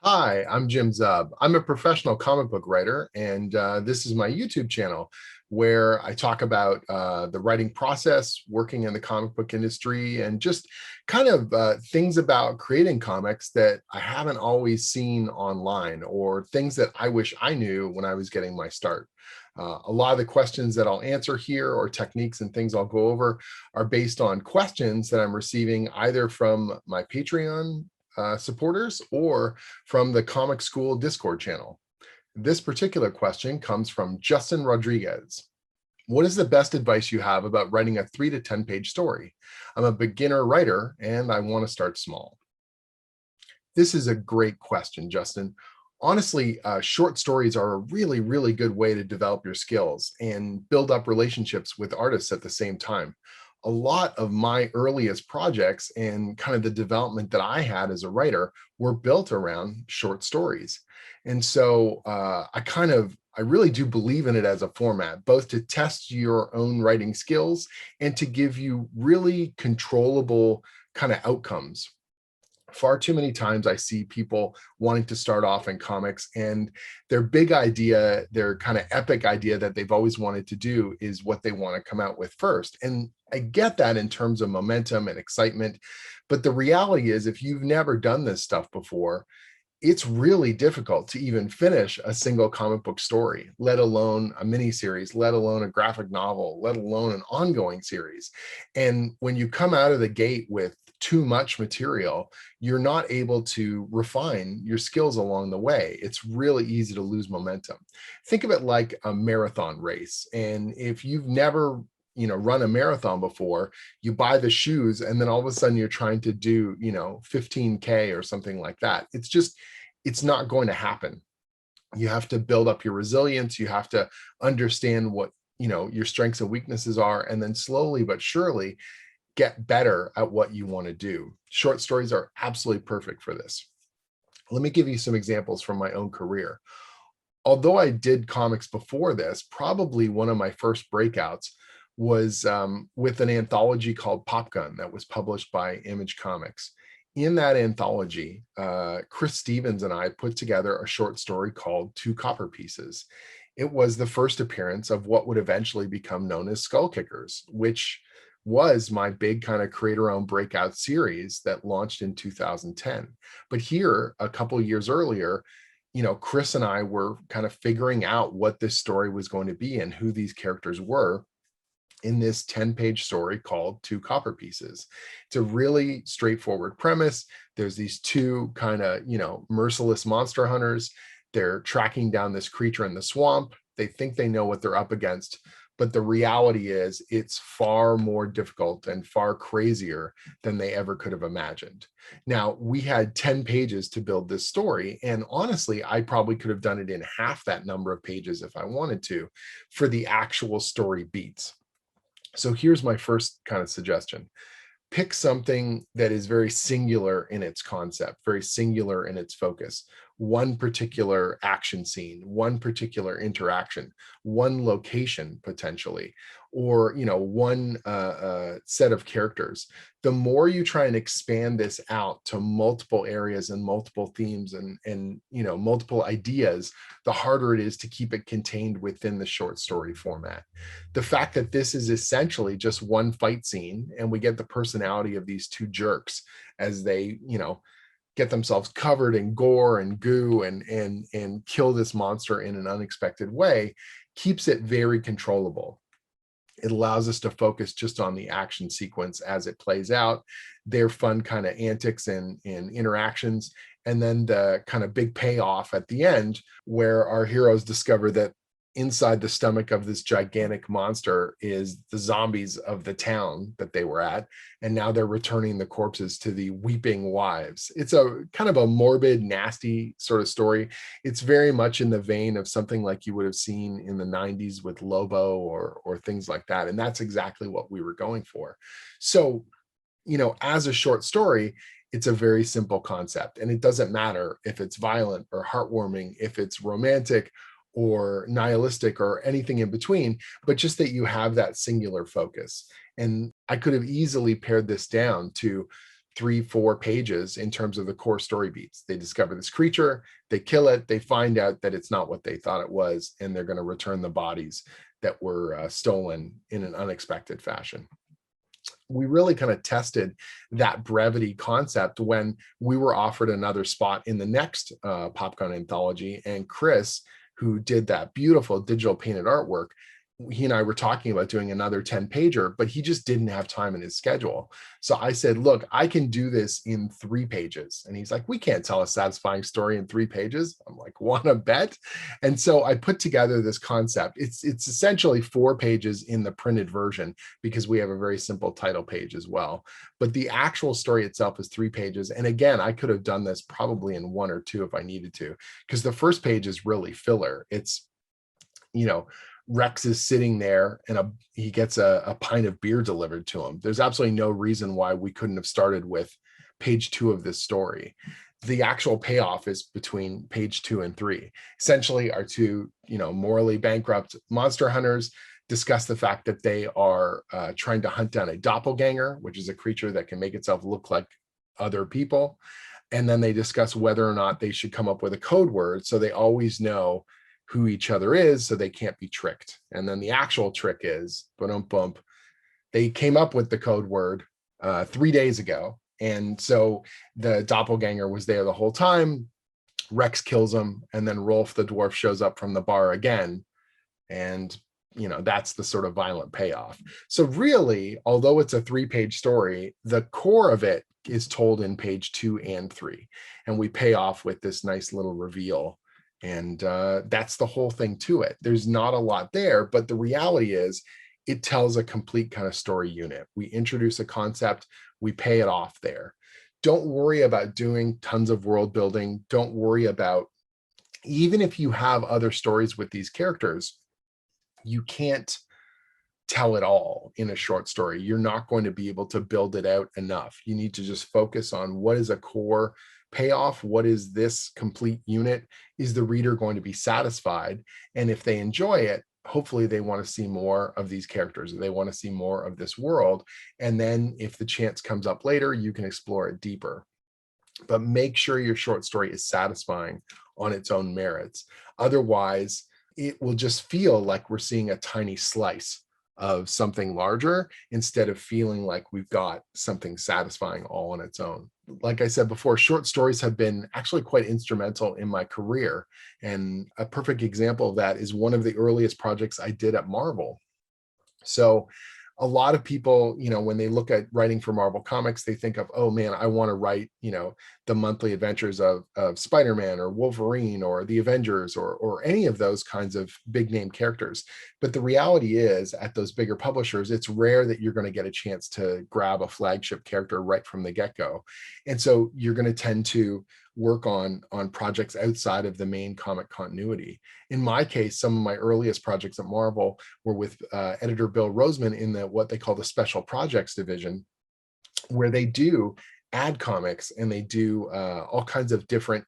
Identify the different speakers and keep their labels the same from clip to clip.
Speaker 1: Hi, I'm Jim Zub. I'm a professional comic book writer, and this is my YouTube channel where I talk about the writing process, working in the comic book industry, and just kind of things about creating comics that I haven't always seen online, or things that I wish I knew when I was getting my start. A lot of the questions that I'll answer here, or techniques and things I'll go over, are based on questions that I'm receiving either from my Patreon supporters or from the Comic School Discord channel. This particular question comes from Justin Rodriguez. What is the best advice you have about writing a 3 to 10 page story? I'm a beginner writer and I want to start small. This is a great question, Justin. Honestly, short stories are a really, really good way to develop your skills and build up relationships with artists at the same time. A lot of my earliest projects and kind of the development that I had as a writer were built around short stories. And so I really do believe in it as a format, both to test your own writing skills and to give you really controllable kind of outcomes. Far too many times I see people wanting to start off in comics, and their big idea, their kind of epic idea that they've always wanted to do, is what they want to come out with first. And I get that in terms of momentum and excitement, but the reality is, if you've never done this stuff before, it's really difficult to even finish a single comic book story, let alone a mini series, let alone a graphic novel, let alone an ongoing series. And when you come out of the gate with too much material, you're not able to refine your skills along the way. It's really easy to lose momentum. Think of it like a marathon race. And if you've never run a marathon before, you buy the shoes and then all of a sudden you're trying to do 15K or something like that. It's not going to happen. You have to build up your resilience. You have to understand what your strengths and weaknesses are, and then slowly but surely get better at what you want to do. Short stories are absolutely perfect for this. Let me give you some examples from my own career. Although I did comics before this, probably one of my first breakouts was with an anthology called Pop Gun that was published by Image Comics. In that anthology, Chris Stevens and I put together a short story called Two Copper Pieces. It was the first appearance of what would eventually become known as Skull Kickers, which was my big kind of creator-owned breakout series that launched in 2010. But here, a couple years earlier, Chris and I were kind of figuring out what this story was going to be and who these characters were in this 10-page story called Two Copper Pieces. It's a really straightforward premise. There's these two kind of, merciless monster hunters. They're tracking down this creature in the swamp. They think they know what they're up against, but the reality is it's far more difficult and far crazier than they ever could have imagined. Now, we had 10 pages to build this story, and honestly, I probably could have done it in half that number of pages if I wanted to, for the actual story beats. So here's my first kind of suggestion. Pick something that is very singular in its concept, very singular in its focus. One particular action scene, one particular interaction, one location potentially, or one set of characters. The more you try and expand this out to multiple areas and multiple themes and multiple ideas, the harder it is to keep it contained within the short story format. The fact that this is essentially just one fight scene, and we get the personality of these two jerks as they get themselves covered in gore and goo and kill this monster in an unexpected way, keeps it very controllable. It allows us to focus just on the action sequence as it plays out, their fun kind of antics and interactions, and then the kind of big payoff at the end where our heroes discover that inside the stomach of this gigantic monster is the zombies of the town that they were at, and now they're returning the corpses to the weeping wives. It's a kind of a morbid, nasty sort of story. It's very much in the vein of something like you would have seen in the 90s with Lobo or things like that, and that's exactly what we were going for. So as a short story, it's a very simple concept, and it doesn't matter if it's violent or heartwarming, if it's romantic or nihilistic or anything in between, but just that you have that singular focus. And I could have easily pared this down to 3-4 pages in terms of the core story beats. They discover this creature, they kill it, they find out that it's not what they thought it was, and they're going to return the bodies that were stolen in an unexpected fashion. We really kind of tested that brevity concept when we were offered another spot in the next PopCon anthology, and Chris, who did that beautiful digital painted artwork, he and I were talking about doing another 10 pager, but he just didn't have time in his schedule. So I said, look, I can do this in 3 pages. And he's like, we can't tell a satisfying story in 3 pages. I'm like, wanna bet? And so I put together this concept. It's essentially 4 pages in the printed version because we have a very simple title page as well. But the actual story itself is 3 pages. And again, I could have done this probably in 1 or 2 if I needed to, because the first page is really filler. It's, Rex is sitting there and he gets a pint of beer delivered to him. There's absolutely no reason why we couldn't have started with page 2 of this story. The actual payoff is between page 2 and 3. Essentially, our 2, morally bankrupt monster hunters discuss the fact that they are trying to hunt down a doppelganger, which is a creature that can make itself look like other people. And then they discuss whether or not they should come up with a code word so they always know who each other is, so they can't be tricked. And then the actual trick is, they came up with the code word 3 days ago. And so the doppelganger was there the whole time. Rex kills him, and then Rolf the dwarf shows up from the bar again. And that's the sort of violent payoff. So really, although it's a 3-page story, the core of it is told in page 2 and 3. And we pay off with this nice little reveal. And that's the whole thing to it. There's not a lot there, but the reality is it tells a complete kind of story unit. We introduce a concept, we pay it off there. Don't worry about doing tons of world building. Don't worry about, even if you have other stories with these characters, you can't tell it all in a short story. You're not going to be able to build it out enough. You need to just focus on what is a core payoff. What is this complete unit? Is the reader going to be satisfied? And if they enjoy it, hopefully they want to see more of these characters. They want to see more of this world. And then if the chance comes up later, you can explore it deeper. But make sure your short story is satisfying on its own merits. Otherwise, it will just feel like we're seeing a tiny slice of something larger instead of feeling like we've got something satisfying all on its own. Like I said before, short stories have been actually quite instrumental in my career. And a perfect example of that is one of the earliest projects I did at Marvel. So a lot of people, when they look at writing for Marvel Comics, they think of, oh man, I want to write, the monthly adventures of Spider-Man or Wolverine or the Avengers or any of those kinds of big name characters. But the reality is, at those bigger publishers, it's rare that you're going to get a chance to grab a flagship character right from the get-go. And so you're going to tend to work on projects outside of the main comic continuity. In my case, some of my earliest projects at Marvel were with editor Bill Roseman in what they call the special projects division, where they do ad comics and they do all kinds of different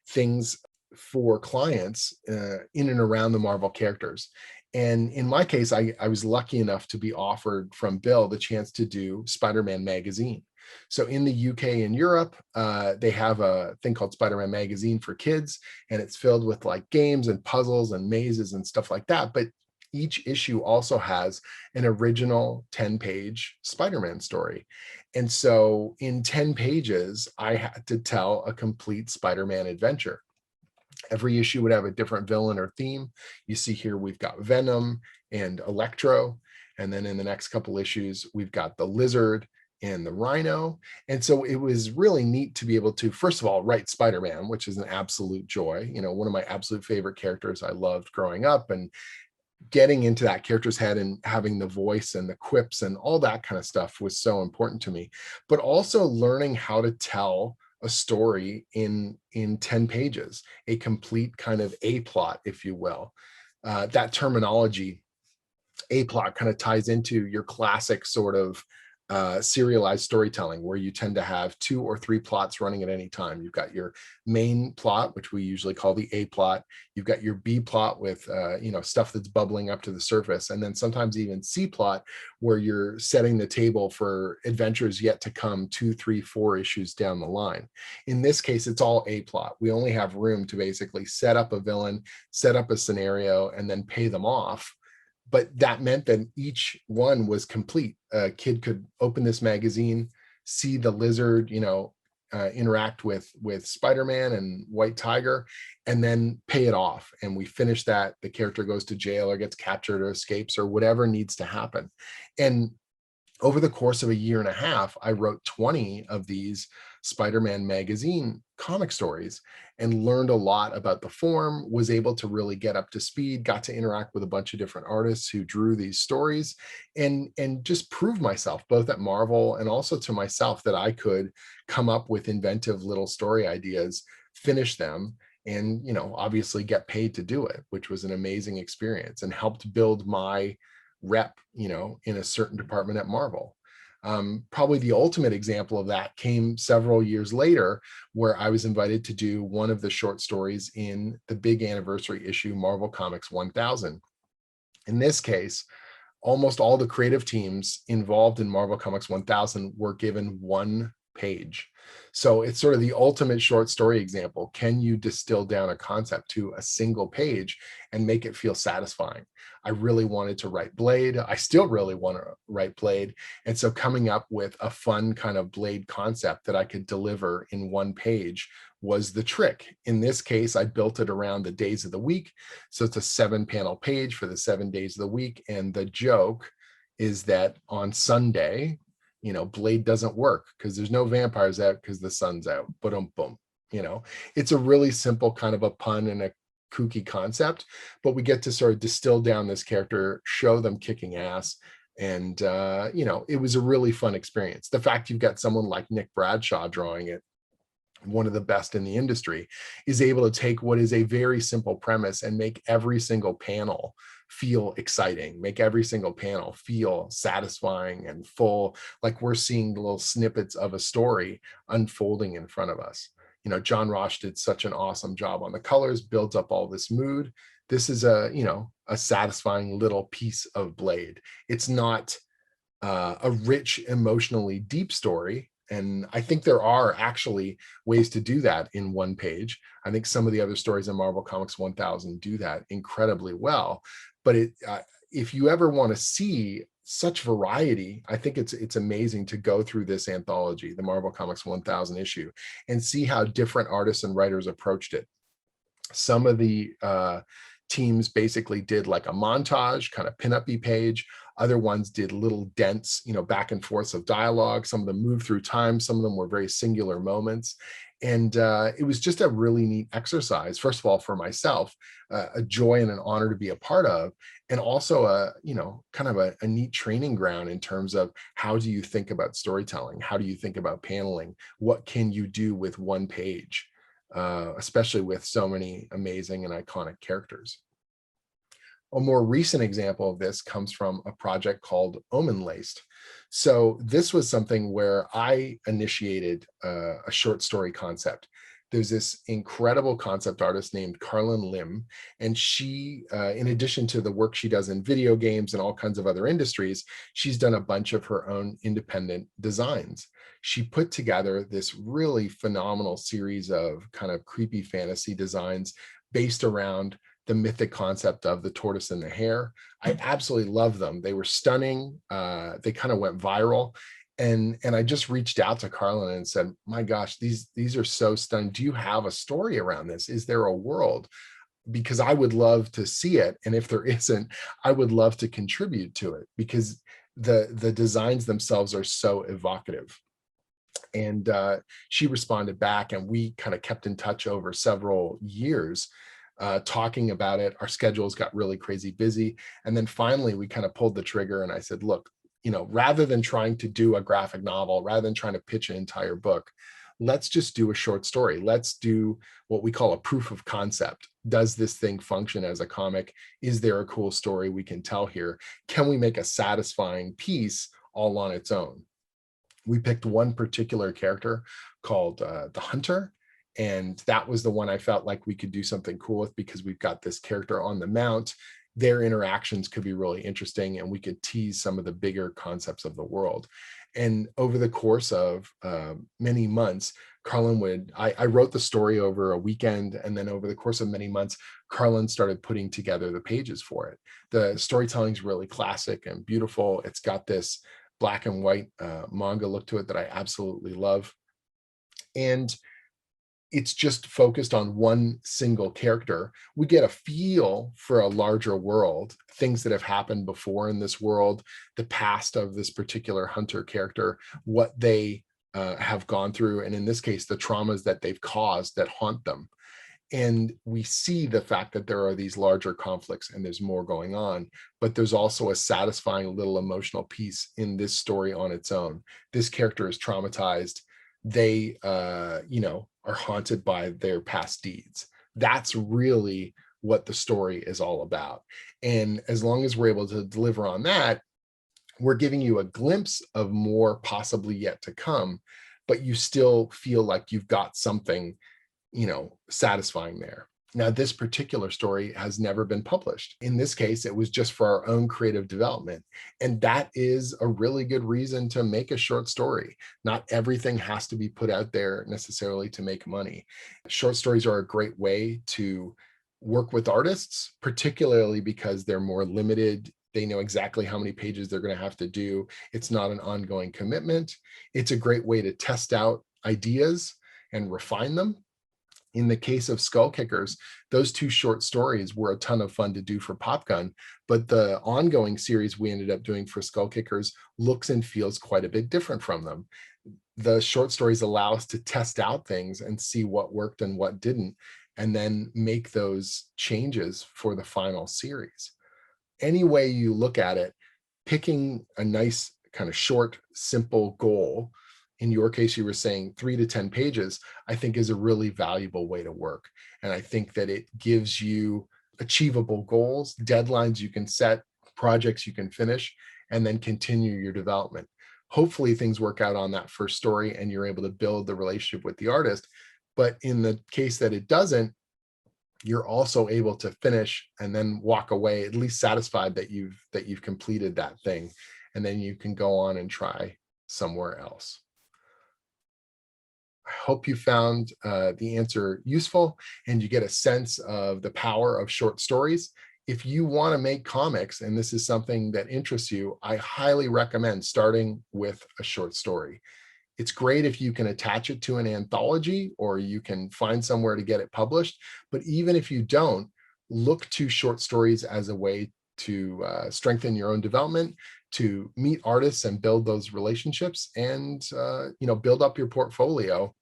Speaker 1: things for clients in and around the Marvel characters. And in my case, I was lucky enough to be offered from Bill the chance to do Spider-Man magazine. So in the UK and Europe, they have a thing called Spider-Man Magazine for kids, and it's filled with like games and puzzles and mazes and stuff like that. But each issue also has an original 10-page Spider-Man story. And so in 10 pages, I had to tell a complete Spider-Man adventure. Every issue would have a different villain or theme. You see here, we've got Venom and Electro. And then in the next couple issues, we've got the Lizard and the Rhino. And so it was really neat to be able to, first of all, write Spider-Man, which is an absolute joy. One of my absolute favorite characters I loved growing up, and getting into that character's head and having the voice and the quips and all that kind of stuff was so important to me. But also learning how to tell a story in 10 pages, a complete kind of A-plot, if you will. That terminology, A-plot, kind of ties into your classic sort of serialized storytelling, where you tend to have 2 or 3 plots running at any time. You've got your main plot, which we usually call the A plot. You've got your B plot with stuff that's bubbling up to the surface, and then sometimes even C plot, where you're setting the table for adventures yet to come 2, 3, 4 issues down the line. In this case, it's all A plot. We only have room to basically set up a villain, set up a scenario, and then pay them off. But that meant that each one was complete. A kid could open this magazine, see the lizard, interact with Spider-Man and White Tiger, and then pay it off. And we finish that. The character goes to jail or gets captured or escapes or whatever needs to happen. And over the course of a year and a half, I wrote 20 of these Spider-Man magazine comic stories and learned a lot about the form, was able to really get up to speed, got to interact with a bunch of different artists who drew these stories, and just prove myself, both at Marvel and also to myself, that I could come up with inventive little story ideas, finish them, and obviously get paid to do it, which was an amazing experience and helped build my rep, in a certain department at Marvel. Probably the ultimate example of that came several years later, where I was invited to do one of the short stories in the big anniversary issue, Marvel Comics 1000. In this case, almost all the creative teams involved in Marvel Comics 1000 were given one page. So it's sort of the ultimate short story example. Can you distill down a concept to a single page and make it feel satisfying? I really wanted to write Blade. I still really want to write Blade. And so coming up with a fun kind of Blade concept that I could deliver in one page was the trick. In this case, I built it around the days of the week. So it's a 7-panel page for the 7 days of the week. And the joke is that on Sunday, Blade doesn't work because there's no vampires out because the sun's out. Boom, boom. It's a really simple kind of a pun and a kooky concept, but we get to sort of distill down this character, show them kicking ass. And, it was a really fun experience. The fact you've got someone like Nick Bradshaw drawing it, one of the best in the industry, is able to take what is a very simple premise and make every single panel feel exciting, make every single panel feel satisfying and full, like we're seeing little snippets of a story unfolding in front of us. John Roche did such an awesome job on the colors, builds up all this mood. This is a satisfying little piece of Blade. It's not a rich, emotionally deep story. And I think there are actually ways to do that in one page. I think some of the other stories in Marvel Comics 1000 do that incredibly well. But if you ever want to see such variety, I think it's amazing to go through this anthology, the Marvel Comics 1000 issue, and see how different artists and writers approached it. Some of the teams basically did like a montage, kind of pin-up-y page. Other ones did little dense, back and forth of dialogue. Some of them moved through time. Some of them were very singular moments. And it was just a really neat exercise, first of all, for myself, a joy and an honor to be a part of, and also kind of a neat training ground in terms of how do you think about storytelling? How do you think about paneling? What can you do with one page, especially with so many amazing and iconic characters? A more recent example of this comes from a project called Omen. So this was something where I initiated a short story concept. There's this incredible concept artist named Carlyn Lim, and she, in addition to the work she does in video games and all kinds of other industries, she's done a bunch of her own independent designs. She put together this really phenomenal series of kind of creepy fantasy designs based around the mythic concept of the Tortoise and the Hare. I absolutely love them. They were stunning. They kind of went viral. And I just reached out to Carlyn and said, my gosh, these are so stunning. Do you have a story around this? Is there a world? Because I would love to see it. And if there isn't, I would love to contribute to it, because the designs themselves are so evocative. And she responded back, and we kind of kept in touch over several years, talking about it. Our schedules got really crazy busy. And then finally, we kind of pulled the trigger, and I said, look, rather than trying to do a graphic novel, rather than trying to pitch an entire book, let's just do a short story. Let's do what we call a proof of concept. Does this thing function as a comic? Is there a cool story we can tell here? Can we make a satisfying piece all on its own? We picked one particular character called the Hunter, and that was the one I felt like we could do something cool with because we've got this character on the mount. Their interactions could be really interesting, and we could tease some of the bigger concepts of the world. And over the course of many months, I wrote the story over a weekend, and then over the course of many months, Carlyn started putting together the pages for it. The storytelling is really classic and beautiful. It's got this black and white manga look to it that I absolutely love. And it's just focused on one single character. We get a feel for a larger world, things that have happened before in this world, the past of this particular hunter character, what they have gone through, and in this case, the traumas that they've caused that haunt them. And we see the fact that there are these larger conflicts and there's more going on, but there's also a satisfying little emotional piece in this story on its own. This character is traumatized. They, are haunted by their past deeds. That's really what the story is all about. And as long as we're able to deliver on that, we're giving you a glimpse of more possibly yet to come, but you still feel like you've got something satisfying there. Now, this particular story has never been published. In this case, it was just for our own creative development. And that is a really good reason to make a short story. Not everything has to be put out there necessarily to make money. Short stories are a great way to work with artists, particularly because they're more limited. They know exactly how many pages they're going to have to do. It's not an ongoing commitment. It's a great way to test out ideas and refine them. In the case of Skull Kickers, those two short stories were a ton of fun to do for Popgun, but the ongoing series we ended up doing for Skull Kickers looks and feels quite a bit different from them. The short stories allow us to test out things and see what worked and what didn't, and then make those changes for the final series. Any way you look at it, picking a nice kind of short, simple goal, in your case, you were saying 3 to 10 pages, I think is a really valuable way to work. And I think that it gives you achievable goals, deadlines you can set, projects you can finish, and then continue your development. Hopefully things work out on that first story and you're able to build the relationship with the artist. But in the case that it doesn't, you're also able to finish and then walk away at least satisfied that you've completed that thing, and then you can go on and try somewhere else. I hope you found the answer useful and you get a sense of the power of short stories. If you want to make comics and this is something that interests you, I highly recommend starting with a short story. It's great if you can attach it to an anthology or you can find somewhere to get it published. But even if you don't, look to short stories as a way to strengthen your own development, to meet artists and build those relationships, and build up your portfolio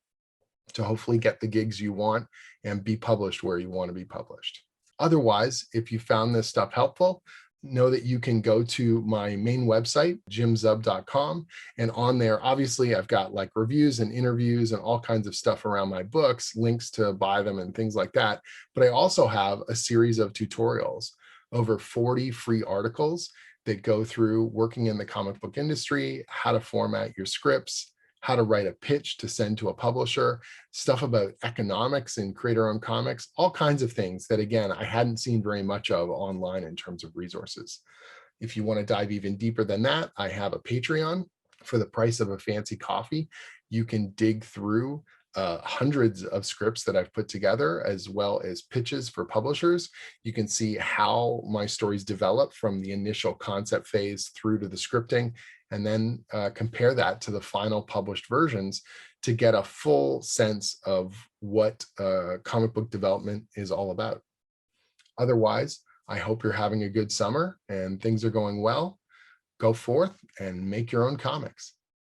Speaker 1: to hopefully get the gigs you want and be published where you want to be published. Otherwise, if you found this stuff helpful, know that you can go to my main website, jimzub.com. And on there, obviously, I've got like reviews and interviews and all kinds of stuff around my books, links to buy them and things like that. But I also have a series of tutorials, over 40 free articles that go through working in the comic book industry, how to format your scripts, how to write a pitch to send to a publisher, stuff about economics and creator-owned comics, all kinds of things that, again, I hadn't seen very much of online in terms of resources. If you want to dive even deeper than that, I have a Patreon. For the price of a fancy coffee, you can dig through hundreds of scripts that I've put together, as well as pitches for publishers. You can see how my stories develop from the initial concept phase through to the scripting, and then compare that to the final published versions to get a full sense of what comic book development is all about. Otherwise, I hope you're having a good summer and things are going well. Go forth and make your own comics.